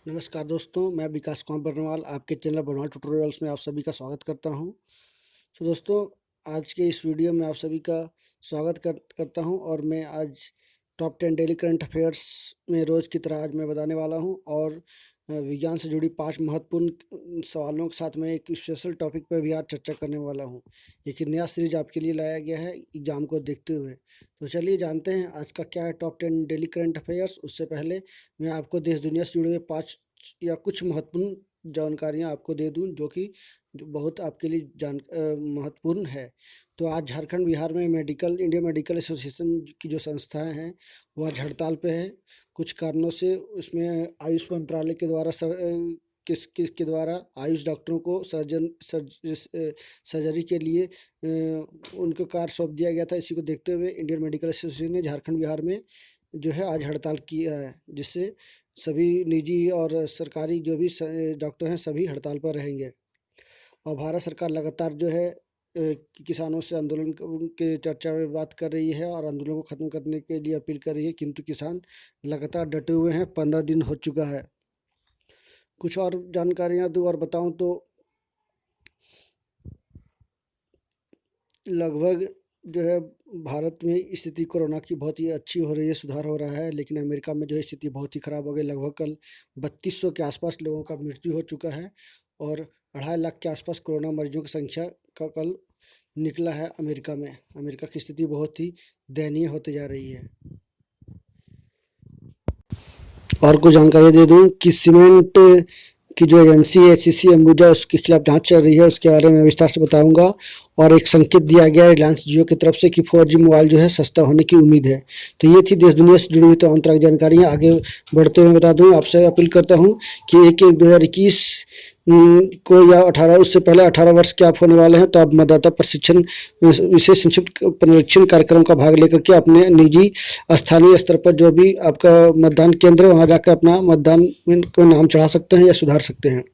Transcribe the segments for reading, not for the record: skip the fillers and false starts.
नमस्कार दोस्तों, मैं विकास कुमार बर्नवाल आपके चैनल बर्नवाल ट्यूटोरियल्स में आप सभी का स्वागत करता हूं। तो दोस्तों, आज के इस वीडियो में आप सभी का स्वागत करता हूं और मैं आज टॉप 10 डेली करंट अफेयर्स में रोज़ की तरह आज मैं बताने वाला हूं और विज्ञान से जुड़ी 5 महत्वपूर्ण सवालों के साथ मैं एक स्पेशल टॉपिक पर भी आज चर्चा करने वाला हूं। एक नया सीरीज आपके लिए लाया गया है एग्ज़ाम को देखते हुए। तो चलिए जानते हैं आज का क्या है टॉप 10 डेली करंट अफेयर्स। उससे पहले मैं आपको देश दुनिया से जुड़े हुए 5 या कुछ महत्वपूर्ण जानकारियाँ आपको दे दूँ जो बहुत आपके लिए महत्वपूर्ण है। तो आज झारखंड बिहार में इंडियन मेडिकल एसोसिएशन की जो संस्थाएं हैं वह आज हड़ताल पे है। कुछ कारणों से उसमें आयुष मंत्रालय के द्वारा किसके द्वारा आयुष डॉक्टरों को सर्जरी के लिए उनको कार्य सौंप दिया गया था। इसी को देखते हुए इंडियन मेडिकल एसोसिएशन ने झारखंड बिहार में जो है आज हड़ताल किया है, जिससे सभी निजी और सरकारी जो भी डॉक्टर हैं सभी हड़ताल पर रहेंगे। और भारत सरकार लगातार जो है किसानों से आंदोलन के चर्चा में बात कर रही है और आंदोलन को ख़त्म करने के लिए अपील कर रही है, किंतु किसान लगातार डटे हुए हैं। 15 दिन हो चुका है। कुछ और जानकारियाँ दूँ और बताऊँ तो लगभग जो है भारत में स्थिति कोरोना की बहुत ही अच्छी हो रही है, सुधार हो रहा है, लेकिन अमेरिका में जो है स्थिति बहुत ही ख़राब हो गई। लगभग कल 3200 के आसपास लोगों का मृत्यु हो चुका है और 2.5 लाख के आसपास कोरोना मरीजों की संख्या का कल निकला है अमेरिका में। अमेरिका की स्थिति बहुत ही दयनीय होती जा रही है। और कुछ जानकारी दे दूं कि सीमेंट की जो एजेंसी है एचईसी अंबुजा, उसके खिलाफ जांच चल रही है, उसके बारे में विस्तार से बताऊंगा। और एक संकेत दिया गया है रिलायंस जियो की तरफ से कि 4G मोबाइल जो है सस्ता होने की उम्मीद है। तो ये थी देश दुनिया से जुड़ी हुई तमाम तरह की जानकारियाँ। आगे बढ़ते हुए बता दूं, आपसे अपील करता हूँ कि 1/1/2021 को या 18 उससे पहले 18 वर्ष के आप होने वाले हैं तो आप मतदाता प्रशिक्षण विशेष संक्षिप्त पुनरीक्षण कार्यक्रम का भाग लेकर के अपने निजी स्थानीय स्तर पर जो भी आपका मतदान केंद्र वहाँ जाकर अपना मतदान को नाम चढ़ा सकते हैं या सुधार सकते हैं।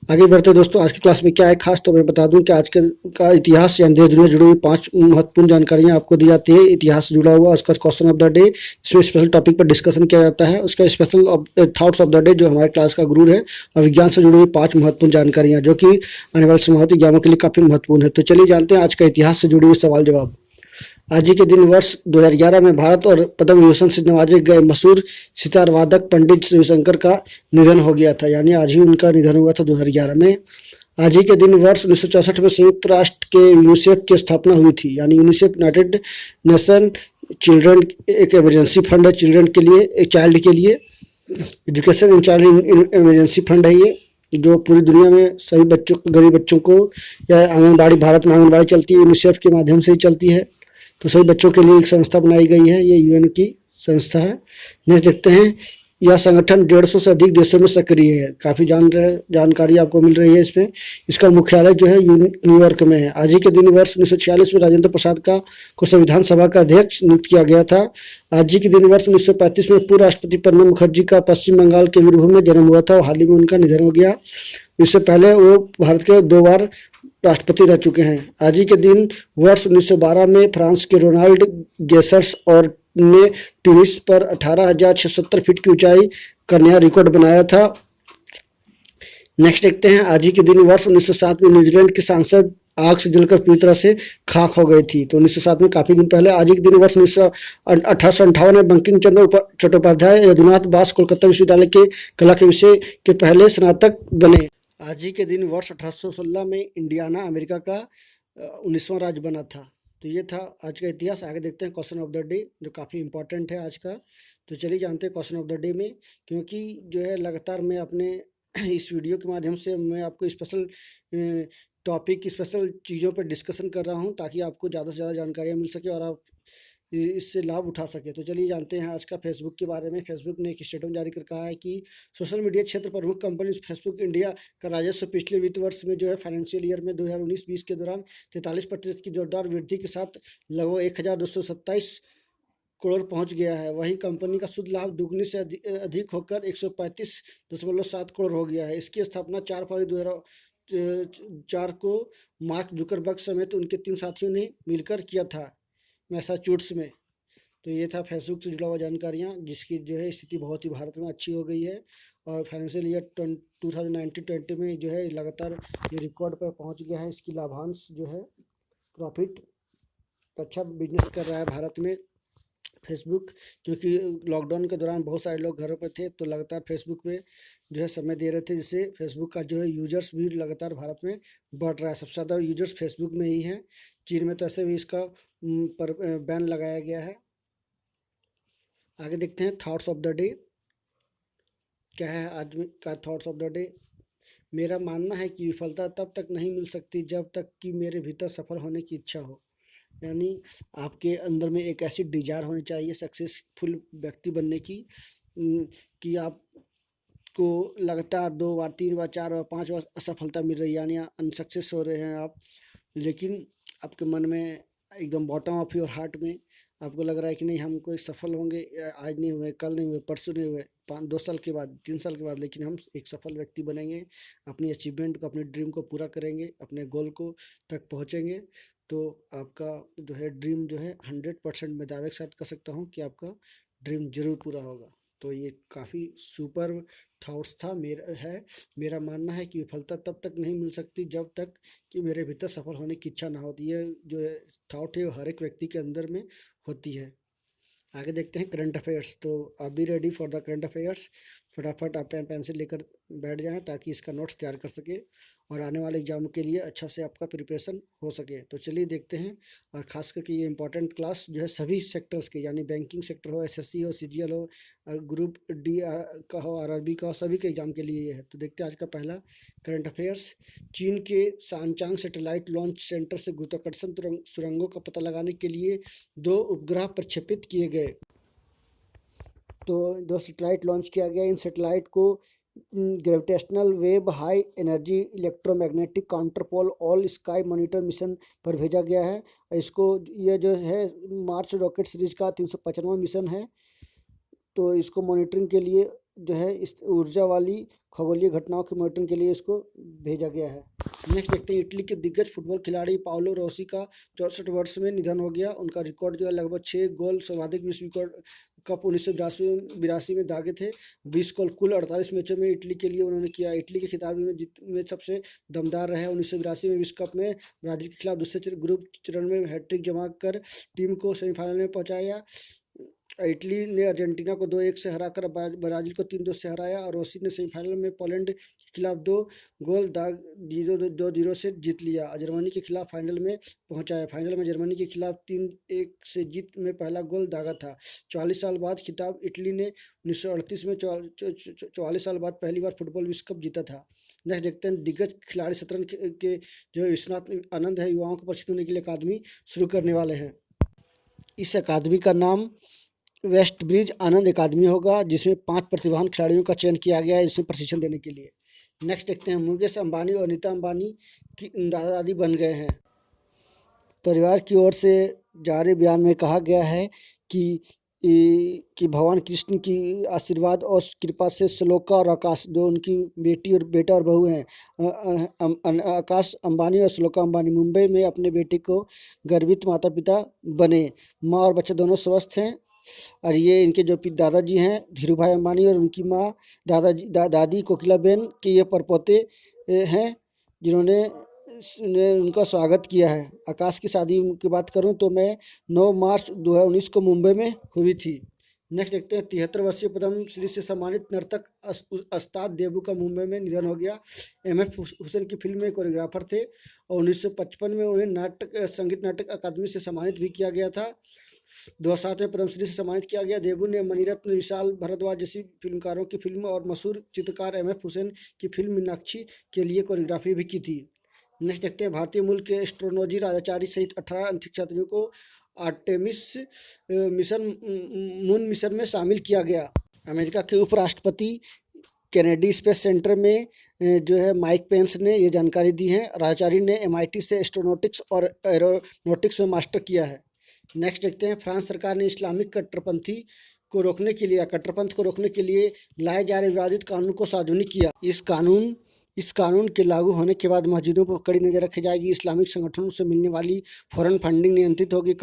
आगे बढ़ते दोस्तों, आज की क्लास में क्या है खास तो मैं बता दूं कि आज का इतिहास या देश दुनिया जुड़ी हुई 5 महत्वपूर्ण जानकारियां आपको दी जाती है। इतिहास से जुड़ा हुआ उसका क्वेश्चन ऑफ द डे, इसमें स्पेशल टॉपिक पर डिस्कशन किया जाता है। उसका special thoughts of the day जो हमारे क्लास का गुरु है, और विज्ञान से जुड़ी हुई 5 महत्वपूर्ण जानकारियाँ जो कि आने वाले संभावित एग्जामों के लिए काफ़ी महत्वपूर्ण है। तो चलिए जानते हैं आज का इतिहास से जुड़ी हुई सवाल जवाब। आज ही के दिन वर्ष 2011 में भारत और पद्म विभूषण से नवाजे गए मशहूर सितार वादक पंडित रविशंकर का निधन हो गया था, यानी आज ही उनका निधन हुआ था 2011 में। आज ही के दिन वर्ष 1964 में संयुक्त राष्ट्र के यूनिसेफ की स्थापना हुई थी, यानी यूनिसेफ यूनाइटेड नेशन चिल्ड्रन एक इमरजेंसी फंड है चिल्ड्रन के लिए, एक चाइल्ड के लिए, education and child emergency fund है ये, जो पूरी दुनिया में सभी बच्चों गरीब बच्चों को, या आंगनबाड़ी, भारत में आंगनबाड़ी चलती है यूनिसेफ के माध्यम से ही चलती है, तो सभी बच्चों के लिए एक संस्था बनाई गई है। ये यूएन की संस्था है। नेक्स्ट देखते हैं, यह संगठन 150 से अधिक देशों में सक्रिय है। काफ़ी जानकारी आपको मिल रही है इसमें। इसका मुख्यालय जो है न्यूयॉर्क में है। आज ही के दिन वर्ष 1946 में राजेंद्र प्रसाद को संविधान सभा का अध्यक्ष नियुक्त किया गया था। आज ही के दिन वर्ष 1935 में पूर्व राष्ट्रपति प्रणब मुखर्जी का पश्चिम बंगाल के वीरभूम में जन्म हुआ था और हाल ही में उनका निधन हो गया। इससे पहले वो भारत के 2 बार राष्ट्रपति रह चुके हैं। आज ही के दिन वर्ष 1912 में फ्रांस के रोनाल्ड गेसर्स और ने ट्यूनिस पर 18,670 फीट की ऊंचाई का नया रिकॉर्ड बनाया था। नेक्स्ट देखते हैं, आज ही के दिन वर्ष 1907 में न्यूजीलैंड की सांसद आग से जलकर पूरी तरह से खाक हो गई थी। तो 1907 में काफ़ी दिन पहले। आज ही के दिन वर्ष 1858 में बंकिम चंद्र चट्टोपाध्याय यदुनाथ दास कोलकाता विश्वविद्यालय के कला के विषय के पहले स्नातक बने। आज ही के दिन वर्ष 1816 में इंडियाना अमेरिका का 19वां राज्य बना था। तो ये था आज का इतिहास। आगे देखते हैं क्वेश्चन ऑफ द डे, जो काफ़ी इंपॉर्टेंट है आज का। तो चलिए जानते हैं क्वेश्चन ऑफ द डे में, क्योंकि जो है लगातार मैं अपने इस वीडियो के माध्यम से मैं आपको स्पेशल टॉपिक, स्पेशल चीज़ों पर डिस्कशन कर रहा हूँ ताकि आपको ज़्यादा से ज़्यादा जानकारियाँ मिल सके और आप इससे लाभ उठा सके। तो चलिए जानते हैं आज का फेसबुक के बारे में। फेसबुक ने एक स्टेटमेंट जारी कर कहा है कि सोशल मीडिया क्षेत्र प्रमुख कंपनी फेसबुक इंडिया का राजस्व पिछले वित्त वर्ष में जो है फाइनेंशियल ईयर में 2019-20 के दौरान 43% की जोरदार वृद्धि के साथ लगभग 1,227 करोड़ पहुंच गया है। वहीं कंपनी का शुद्ध लाभ दुगनी से अधिक होकर 135.7 करोड़ हो गया है। इसकी स्थापना 4 फरवरी 2004 को मार्क जुकरबर्ग समेत उनके 3 साथियों ने मिलकर किया था, मैसाचुसेट्स में। तो ये था फेसबुक से जुड़ा हुआ जानकारियाँ, जिसकी जो है स्थिति बहुत ही भारत में अच्छी हो गई है और फाइनेंशियल ईयर 2019-20 में जो है लगातार ये रिकॉर्ड पर पहुंच गया है। इसकी लाभांश जो है प्रॉफिट अच्छा बिजनेस कर रहा है भारत में फेसबुक, क्योंकि लॉकडाउन के दौरान बहुत सारे लोग घरों पर थे तो लगातार फेसबुक पे जो है समय दे रहे थे, जिससे फेसबुक का जो है यूजर्स भी लगातार भारत में बढ़ रहा है। सबसे ज़्यादा यूजर्स फेसबुक में ही हैं। चीन में तो ऐसे भी इसका पर बैन लगाया गया है। आगे देखते हैं थॉट्स ऑफ द डे। क्या है आज का थॉट्स ऑफ द डे? मेरा मानना है कि विफलता तब तक नहीं मिल सकती जब तक कि मेरे भीतर सफल होने की इच्छा हो। यानी आपके अंदर में एक ऐसी डिजायर होनी चाहिए सक्सेसफुल व्यक्ति बनने की, कि आपको लगातार 2 बार 3 बार 4 बार 5 बार असफलता मिल रही है, यानी अनसक्सेस हो रहे हैं आप, लेकिन आपके मन में एकदम बॉटम ऑफ योर हार्ट में आपको लग रहा है कि नहीं, हम कोई सफल होंगे, आज नहीं हुए, कल नहीं हुए, परसों नहीं हुए, 2 साल के बाद 3 साल के बाद, लेकिन हम एक सफल व्यक्ति बनेंगे, अपनी अचीवमेंट को, अपने ड्रीम को पूरा करेंगे, अपने गोल को तक पहुँचेंगे। तो आपका जो है ड्रीम जो है 100% मैं दावे के साथ कर सकता हूँ कि आपका ड्रीम जरूर पूरा होगा। तो ये काफ़ी सुपर थॉट्स था मेरा मानना है कि विफलता तब तक नहीं मिल सकती जब तक कि मेरे भीतर सफल होने की इच्छा ना होती है। जो थॉट है वो हर एक व्यक्ति के अंदर में होती है। आगे देखते हैं करंट अफेयर्स। तो आप भी ready for the current affairs. फटाफट आप पेन पेंसिल लेकर बैठ जाएं ताकि इसका नोट्स तैयार कर सके और आने वाले एग्जाम के लिए अच्छा से आपका प्रिपरेशन हो सके। तो चलिए देखते हैं। और ख़ास करके ये इंपॉर्टेंट क्लास जो है सभी सेक्टर्स के, यानी बैंकिंग सेक्टर हो, एसएससी हो, सीजीएल हो, ग्रुप डी का हो, आरआरबी का हो, सभी के एग्जाम के लिए ये है। तो देखते हैं आज का पहला करंट अफेयर्स। चीन के शानचांग सैटेलाइट लॉन्च सेंटर से गुरुत्वाकर्षण सुरंगों का पता लगाने के लिए 2 उपग्रह प्रक्षेपित किए गए। तो 2 सैटेलाइट लॉन्च किया गया। इन सैटेलाइट को gravitational wave high energy electromagnetic counterpart all sky monitor mission पर भेजा गया है। इसको ये जो है मार्स रॉकेट सीरीज का 355वां मिशन है। तो इसको मॉनिटरिंग के लिए जो है इस ऊर्जा वाली खगोलीय घटनाओं के मॉनिटरिंग के लिए इसको भेजा गया है। नेक्स्ट देखते हैं इटली के दिग्गज फुटबॉल खिलाड़ी पाओलो रोसी का 64 वर्ष में निधन हो गया। उनका रिकॉर्ड जो है लगभग 6 गोल सर्वाधिक विश्व रिकॉर्ड कप 1982 में दागे थे। 20 गोल कुल 48 मैचों में इटली के लिए उन्होंने किया। इटली के खिताबी में जीत में सबसे दमदार रहे। 1982 में विश्व कप में ब्राजील के खिलाफ दूसरे ग्रुप चरण में हैट्रिक जमा कर टीम को सेमीफाइनल में पहुंचाया। इटली ने अर्जेंटीना को 2-1 से हराकर ब्राजील को 3-2 से हराया और रोसी ने सेमीफाइनल में पोलैंड के खिलाफ 2 गोल 2-0 से जीत लिया। जर्मनी के खिलाफ फाइनल में पहुंचाया। फाइनल में जर्मनी के खिलाफ 3-1 से जीत में पहला गोल दागा था। 44 साल बाद खिताब इटली ने 1938 में 44 साल बाद पहली बार फुटबॉल विश्व कप जीता था। नेक्स्ट देखते हैं दिग्गज खिलाड़ी शतरंज के जो विश्वनाथ आनंद है, युवाओं को प्रशिक्षित होने के लिए अकादमी शुरू करने वाले हैं। इस अकादमी का नाम वेस्ट ब्रिज आनंद अकादमी होगा, जिसमें 5 प्रतिभावान खिलाड़ियों का चयन किया गया है इसमें प्रशिक्षण देने के लिए। नेक्स्ट देखते हैं मुकेश अंबानी और नीता अंबानी की दादा दादी बन गए हैं। परिवार की ओर से जारी बयान में कहा गया है कि भगवान कृष्ण की आशीर्वाद और कृपा से श्लोका और आकाश, जो उनकी बेटा और बहू हैं, आकाश अंबानी और श्लोका अंबानी, मुंबई में अपने बेटे को गर्वित माता पिता बने। माँ और बच्चे दोनों स्वस्थ हैं। और ये इनके जो दादाजी हैं धीरू भाई अंबानी और उनकी माँ दादी कोकिलाबेन के ये परपोते हैं, जिन्होंने उनका स्वागत किया है। आकाश की शादी की बात करूं तो मैं 9 मार्च 2019 को मुंबई में हुई थी। नेक्स्ट देखते हैं 73 वर्षीय पद्म श्री से सम्मानित नर्तक अस्ताद देबू का मुंबई में निधन हो गया। एमएफ हुसैन की फिल्म में कोरियोग्राफर थे और 1955 में उन्हें संगीत नाटक अकादमी से सम्मानित भी किया गया था। 2007 में पद्मश्री से सम्मानित किया गया। देबू ने मणिरत्न, विशाल भारद्वाज जैसी फिल्मकारों की फिल्म और मशहूर चित्रकार एमएफ हुसैन की फिल्म मीनाक्षी के लिए कोरियोग्राफी भी की थी। नेक्स्ट देखते हैं भारतीय मूल के एस्ट्रोनॉजी राजाचारी सहित 18 अंतरिक्ष यात्रियों को आर्टेमिस मून मिशन में शामिल किया गया। अमेरिका के उपराष्ट्रपति कैनेडी स्पेस सेंटर में जो है माइक पेंस ने ये जानकारी दी है। राजाचारी ने MIT से एस्ट्रोनॉटिक्स और एरोनॉटिक्स में मास्टर किया है। नेक्स्ट देखते हैं फ्रांस सरकार ने इस्लामिक कट्टरपंथी को रोकने के लिए कट्टरपंथ को रोकने के लिए लाए जा रहे विवादित कानून को सार्वजनिक किया। इस कानून के लागू होने के बाद मस्जिदों पर कड़ी नज़र रखी जाएगी। इस्लामिक संगठनों से मिलने वाली फॉरेन फंडिंग नियंत्रित होगी।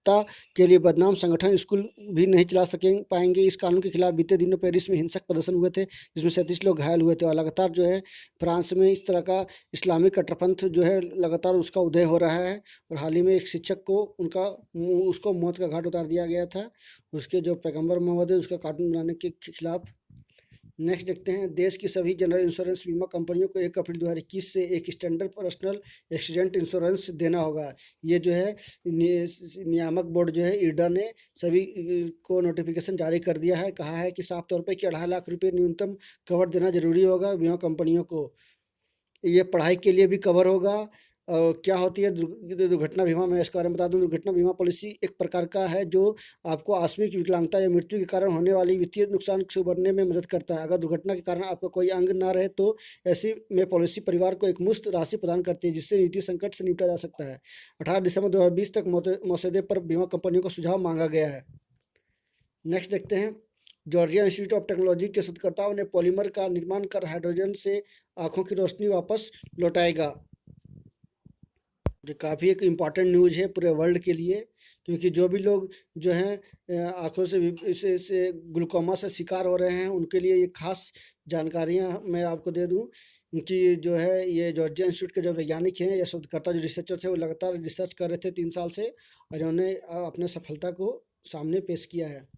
मानवता के लिए बदनाम संगठन स्कूल भी नहीं चला पाएंगे। इस कानून के खिलाफ बीते दिनों पेरिस में हिंसक प्रदर्शन हुए थे, जिसमें 37 लोग घायल हुए थे। और लगातार जो है फ्रांस में इस तरह का इस्लामिक कट्टरपंथ जो है लगातार उसका उदय हो रहा है। और हाल ही में एक शिक्षक को उसको मौत का घाट उतार दिया गया था, उसके जो पैगंबर मोहम्मद है उसका कार्टून बनाने के खिलाफ। नेक्स्ट देखते हैं, देश की सभी जनरल इंश्योरेंस बीमा कंपनियों को 1 अप्रैल 2021 से एक स्टैंडर्ड पर्सनल एक्सीडेंट इंश्योरेंस देना होगा। ये जो है नियामक बोर्ड जो है IRDA ने सभी को नोटिफिकेशन जारी कर दिया है। कहा है कि साफ तौर पे कि 2.5 लाख रुपये न्यूनतम कवर देना जरूरी होगा बीमा कंपनियों को। ये पढ़ाई के लिए भी कवर होगा। और क्या होती है दुर्घटना बीमा, मैं इसके बारे में बता दूं। दुर्घटना बीमा पॉलिसी एक प्रकार का है जो आपको आकस्मिक विकलांगता या मृत्यु के कारण होने वाली वित्तीय नुकसान से उबरने में मदद करता है। अगर दुर्घटना के कारण आपका कोई अंग ना रहे तो ऐसी में पॉलिसी परिवार को एक मुश्त राशि प्रदान करती है, जिससे वित्तीय संकट से निपटा जा सकता है। 18 दिसंबर 2020 तक मसौदे पर बीमा कंपनियों को सुझाव मांगा गया है। नेक्स्ट देखते हैं, जॉर्जिया इंस्टीट्यूट ऑफ टेक्नोलॉजी के शोधकर्ताओं ने पॉलीमर का निर्माण कर हाइड्रोजन से आंखों की रोशनी वापस लौटाएगा। जो काफ़ी एक इम्पॉर्टेंट न्यूज़ है पूरे वर्ल्ड के लिए, क्योंकि जो भी लोग जो हैं आँखों से ग्लूकोमा से शिकार हो रहे हैं उनके लिए ये खास जानकारियाँ मैं आपको दे दूं कि जो है ये जॉर्जिया इंस्टीट्यूट के जो वैज्ञानिक हैं या शोधकर्ता जो रिसर्चर थे वो लगातार रिसर्च कर रहे थे 3 साल से, और उन्होंने अपने सफलता को सामने पेश किया है।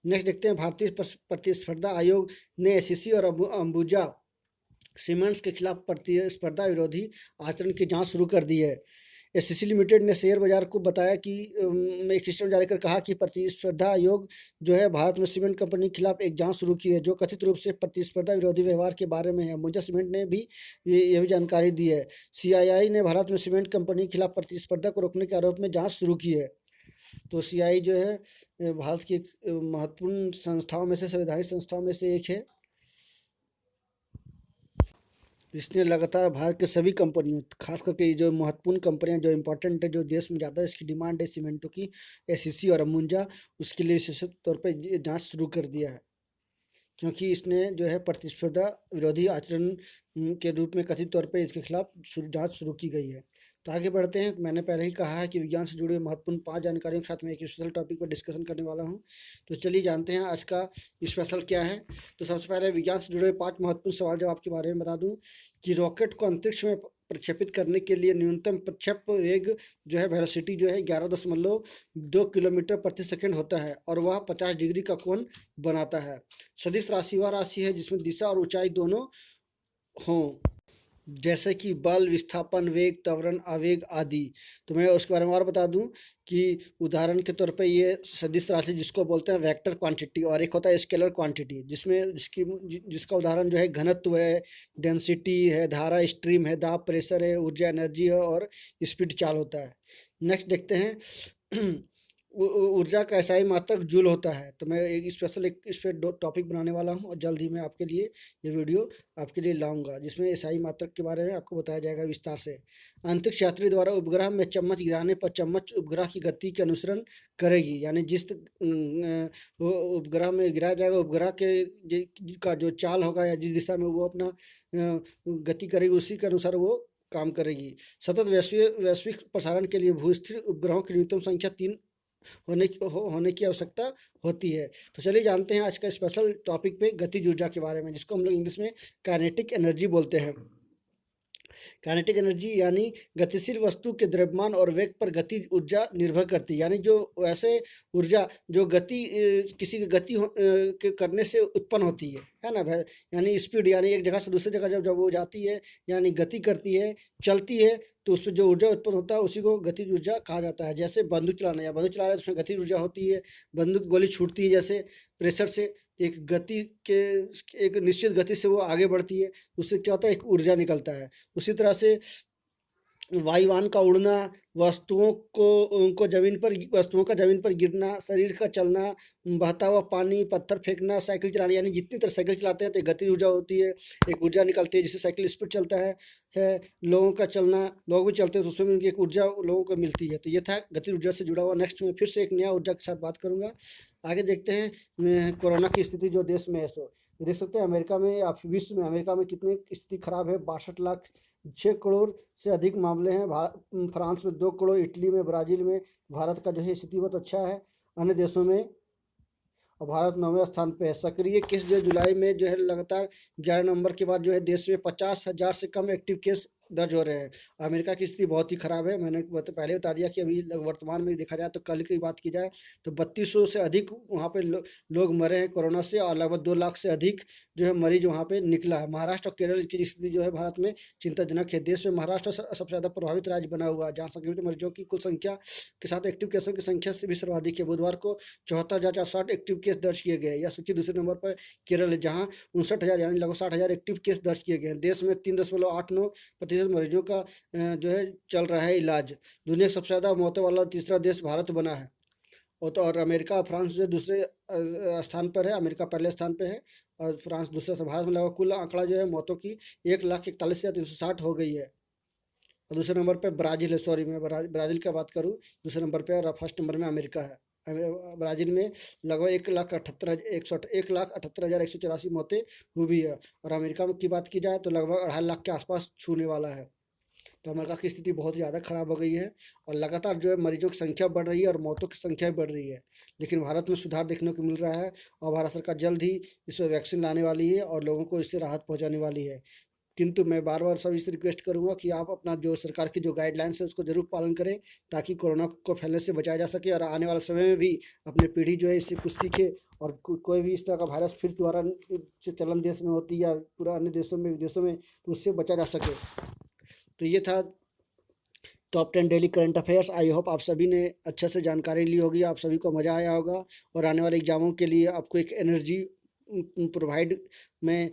नेक्स्ट देखते हैं, भारतीय प्रतिस्पर्धा आयोग ने SEC और अंबुजा सीमेंट्स के खिलाफ प्रतिस्पर्धा विरोधी आचरण की जांच शुरू कर दी है। SEC लिमिटेड ने शेयर बाजार को बताया कि एक स्टेटमेंट जारी कर कहा कि प्रतिस्पर्धा आयोग जो है भारत में सीमेंट कंपनी के खिलाफ एक जांच शुरू की है जो कथित रूप से प्रतिस्पर्धा विरोधी व्यवहार के बारे में है। अंबुजा सीमेंट ने भी ये भी जानकारी दी है। CII ने भारत में सीमेंट कंपनी के खिलाफ प्रतिस्पर्धा को रोकने के आरोप में जाँच शुरू की है। तो CII जो है भारत की एक महत्वपूर्ण संस्थाओं में से, संवैधानिक संस्थाओं में से एक है। इसने लगातार भारत के सभी कंपनियों, खास करके जो महत्वपूर्ण कंपनियां जो इम्पोर्टेंट है, जो देश में ज़्यादा इसकी डिमांड है सीमेंटों की, SEC और अंबुजा, उसके लिए विशेष तौर पे जांच शुरू कर दिया है, क्योंकि इसने जो है प्रतिस्पर्धा विरोधी आचरण के रूप में कथित तौर पे इसके खिलाफ जांच शुरू की गई है। तो आगे बढ़ते हैं। मैंने पहले ही कहा है कि विज्ञान से जुड़े महत्वपूर्ण 5 जानकारियों के साथ मैं एक स्पेशल टॉपिक पर डिस्कशन करने वाला हूं। तो चलिए जानते हैं आज का स्पेशल क्या है। तो सबसे पहले विज्ञान से जुड़े 5 महत्वपूर्ण सवाल जवाब के बारे में बता दूं कि रॉकेट को अंतरिक्ष में प्रक्षेपित करने के लिए न्यूनतम प्रक्षेप वेग जो है वेलोसिटी जो है 11.2 किलोमीटर प्रति सेकंड होता है, और वह 50 डिग्री का कोण बनाता है। सदिश राशि वह राशि है जिसमें दिशा और ऊंचाई दोनों हों, जैसे कि बल, विस्थापन, वेग, त्वरण, आवेग आदि। तो मैं उसके बारे में और बता दूं कि उदाहरण के तौर पे ये सदिश राशि जिसको बोलते हैं वेक्टर क्वांटिटी, और एक होता है स्केलर क्वांटिटी जिसका उदाहरण जो है घनत्व है, डेंसिटी है, धारा स्ट्रीम है, दाब प्रेशर है, ऊर्जा एनर्जी है, और स्पीड चाल होता है। नेक्स्ट देखते हैं ऊर्जा का एसआई मात्रक जूल होता है। तो मैं एक स्पेशल इस पर टॉपिक बनाने वाला हूं, और जल्द ही मैं आपके लिए ये वीडियो आपके लिए लाऊंगा जिसमें एसआई मात्रक के बारे में आपको बताया जाएगा विस्तार से। अंतरिक्ष यात्री द्वारा उपग्रह में चम्मच गिराने पर चम्मच उपग्रह की गति के अनुसरण करेगी, यानी जिस उपग्रह में गिराया जाएगा उपग्रह के का जो चाल होगा या जिस दिशा में वो अपना गति करेगी उसी के अनुसार वो काम करेगी। सतत वैश्विक प्रसारण के लिए भूस्थिर उपग्रहों की न्यूनतम संख्या 3 होने की आवश्यकता होती है। तो चलिए जानते हैं आज का स्पेशल टॉपिक पे गतिज ऊर्जा के बारे में, जिसको हम लोग इंग्लिश में काइनेटिक एनर्जी बोलते हैं। काइनेटिक एनर्जी यानी गतिशील वस्तु के द्रव्यमान और वेग पर गतिज ऊर्जा निर्भर करती है, यानी जो ऐसे ऊर्जा जो किसी की गति के करने से उत्पन्न होती है ना भाई, यानी स्पीड, यानी एक जगह से दूसरी जगह जब वो जाती है यानी गति करती है, चलती है, तो उसमें जो ऊर्जा उत्पन्न होता है उसी को गतिज ऊर्जा कहा जाता है। जैसे बंदूक चलाना, या बंदूक चला रहे हैं तो उसमें गतिज ऊर्जा होती है, बंदूक गोली छूटती है जैसे प्रेशर से, एक निश्चित गति से वो आगे बढ़ती है, उससे क्या होता है एक ऊर्जा निकलता है। उसी तरह से वायुयान का उड़ना, वस्तुओं का जमीन पर गिरना, शरीर का चलना, बहता हुआ पानी, पत्थर फेंकना, साइकिल चलाना, यानी जितनी तरह साइकिल चलाते हैं तो गति ऊर्जा होती है, एक ऊर्जा निकलती है जिससे साइकिल स्पीड चलता है। लोगों का चलना, लोग भी चलते हैं तो उसमें एक ऊर्जा लोगों को मिलती है। तो ये था गति ऊर्जा से जुड़ा हुआ। नेक्स्ट में फिर से एक नया ऊर्जा के साथ बात करूँगा। आगे देखते हैं कोरोना की स्थिति जो देश में है। ये देख सकते हैं अमेरिका में, आप विश्व में अमेरिका में कितनी स्थिति खराब है। 62,06 करोड़ से अधिक मामले हैं। फ्रांस में 2 करोड़, इटली में, ब्राज़ील में। भारत का जो है स्थिति बहुत अच्छा है अन्य देशों में, और भारत 9वें स्थान पे है। सक्रिय केस जो जुलाई में जो है लगातार 11 नवंबर के बाद जो है देश में 50,000 से कम एक्टिव केस दर्ज हो रहे हैं। अमेरिका की स्थिति बहुत ही खराब है। मैंने पहले बता दिया कि अभी वर्तमान में देखा जाए तो कल की बात की जाए तो 3200 से अधिक वहाँ पे लोग मरे हैं कोरोना से, और लगभग 2 लाख से अधिक जो है मरीज वहाँ पे निकला है। महाराष्ट्र और केरल की स्थिति जो है भारत में चिंताजनक है। देश में महाराष्ट्र सबसे ज़्यादा प्रभावित राज्य बना हुआ है, जहाँ संक्रमित मरीजों की कुल संख्या के साथ एक्टिव केसों की संख्या से भी सर्वाधिक है। बुधवार को 74,460 एक्टिव केस दर्ज किए गए। यह सूची दूसरे नंबर पर केरल है, जहाँ 59,000 यानी लगभग 60,000 एक्टिव केस दर्ज किए गए हैं। देश में 3.89% मरीजों का जो है चल रहा है इलाज। दुनिया का सबसे ज़्यादा मौतों वाला तीसरा देश भारत बना है। और अमेरिका और फ्रांस जो दूसरे स्थान पर है। अमेरिका पहले स्थान पे है और फ्रांस दूसरे स्थान। भारत में लगभग कुल आंकड़ा जो है मौतों की 1,41,360 हो गई है। और दूसरे नंबर पे ब्राज़ील है, सॉरी मैं ब्राज़ील का बात करूँ, दूसरे नंबर पे, और फर्स्ट नंबर में अमेरिका है। ब्राज़ील में लगभग 1,78,184 मौतें हुई है। और अमेरिका की बात की जाए तो लगभग 2.5 लाख के आसपास छूने वाला है। तो अमेरिका की स्थिति बहुत ज़्यादा खराब हो गई है, और लगातार जो है मरीजों की संख्या बढ़ रही है और मौतों की संख्या भी बढ़ रही है। लेकिन भारत में सुधार देखने को मिल रहा है, और भारत सरकार जल्द ही इस पर वैक्सीन लाने वाली है और लोगों को इससे राहत पहुंचाने वाली है। किंतु मैं बार बार सभी से रिक्वेस्ट करूंगा कि आप अपना जो सरकार की जो गाइडलाइंस है उसको जरूर पालन करें, ताकि कोरोना को फैलने से बचाया जा सके, और आने वाले समय में भी अपनी पीढ़ी जो है इससे कुछ सीखे, और कोई भी इस तरह का वायरस फिर दोबारा चलन देश में होती है या पूरा अन्य देशों में विदेशों में, तो उससे बचा जा सके। तो ये था top 10 daily current affairs. I hope आप सभी ने अच्छे से जानकारी ली होगी, आप सभी को मज़ा आया होगा, और आने वाले एग्जामों के लिए आपको एक एनर्जी प्रोवाइड मैं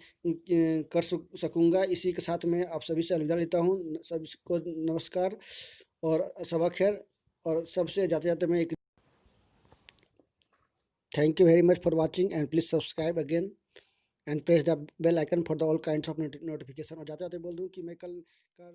कर सकूँगा। इसी के साथ मैं आप सभी से अलविदा लेता हूँ। सभी को नमस्कार और सबा खैर। और सबसे जाते जाते मैं एक thank you very much for watching, and please subscribe again and press the bell icon for the all kinds of notification. और जाते जाते बोल दूँ कि मैं कल का